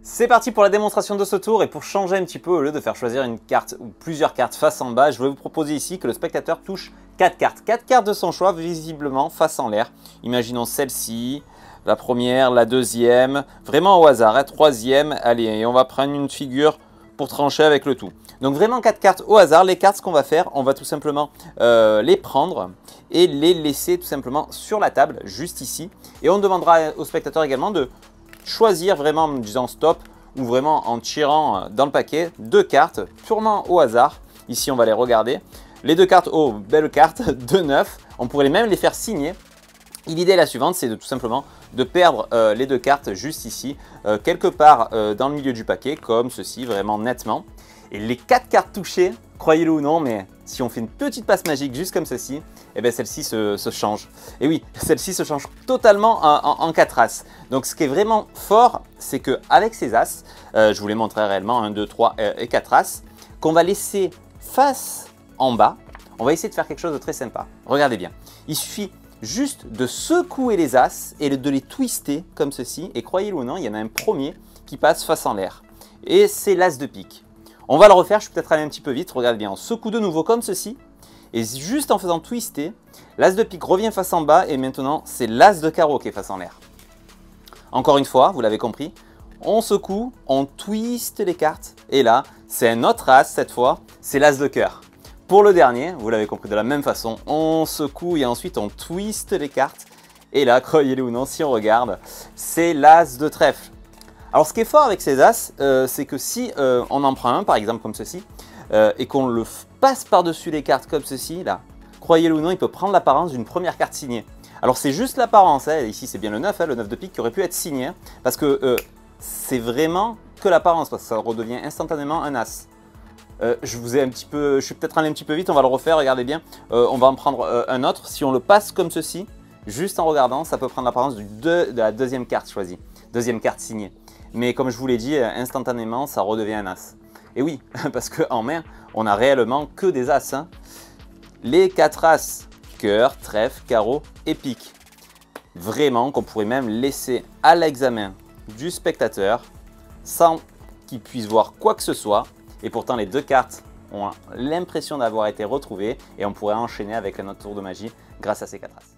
C'est parti pour la démonstration de ce tour et pour changer un petit peu, au lieu de faire choisir une carte ou plusieurs cartes face en bas, je vais vous proposer ici que le spectateur touche 4 cartes. 4 cartes de son choix visiblement face en l'air. Imaginons celle-ci, la première, la deuxième, vraiment au hasard, la troisième. Allez, et on va prendre une figure pour trancher avec le tout. Donc vraiment 4 cartes au hasard. Les cartes, ce qu'on va faire, on va tout simplement les prendre et les laisser tout simplement sur la table, juste ici. Et on demandera au spectateur également de choisir vraiment en disant stop ou vraiment en tirant dans le paquet 2 cartes purement au hasard. Ici, on va les regarder. Les 2 cartes, oh, belles cartes, de 9. On pourrait même les faire signer. Et l'idée est la suivante, c'est de tout simplement de perdre les 2 cartes juste ici, quelque part dans le milieu du paquet, comme ceci, vraiment nettement. Et les 4 cartes touchées, croyez-le ou non, mais si on fait une petite passe magique juste comme ceci, eh bien celle-ci se change. Et oui, celle-ci se change totalement en 4 as. Donc ce qui est vraiment fort, c'est qu'avec ces as, je vous les montrerai réellement, 1, 2, 3 et 4 as, qu'on va laisser face en bas, on va essayer de faire quelque chose de très sympa. Regardez bien, il suffit juste de secouer les as et de les twister comme ceci. Et croyez-le ou non, il y en a un premier qui passe face en l'air. Et c'est l'as de pique. On va le refaire, je suis peut-être allé un petit peu vite. Regardez bien, on secoue de nouveau comme ceci. Et juste en faisant twister, l'as de pique revient face en bas. Et maintenant, c'est l'as de carreau qui est face en l'air. Encore une fois, vous l'avez compris, on secoue, on twiste les cartes. Et là, c'est un autre as cette fois, c'est l'as de cœur. Pour le dernier, vous l'avez compris de la même façon, on secoue et ensuite on twiste les cartes. Et là, croyez-le ou non, si on regarde, c'est l'as de trèfle. Alors ce qui est fort avec ces as, c'est que si on en prend un, par exemple comme ceci, et qu'on le passe par-dessus les cartes comme ceci, là, croyez-le ou non, il peut prendre l'apparence d'une première carte signée. Alors c'est juste l'apparence, hein, ici c'est bien le 9, hein, le 9 de pique qui aurait pu être signé, hein, parce que c'est vraiment que l'apparence, parce que ça redevient instantanément un as. Je suis peut-être allé un petit peu vite, on va le refaire, regardez bien. On va en prendre un autre. Si on le passe comme ceci, juste en regardant, ça peut prendre l'apparence de la deuxième carte choisie, deuxième carte signée. Mais comme je vous l'ai dit, instantanément, ça redevient un as. Et oui, parce qu'en main, on n'a réellement que des as. Hein. Les 4 as, cœur, trèfle, carreau et pique. Vraiment qu'on pourrait même laisser à l'examen du spectateur sans qu'il puisse voir quoi que ce soit. Et pourtant, les 2 cartes ont l'impression d'avoir été retrouvées et on pourrait enchaîner avec un autre tour de magie grâce à ces 4 as.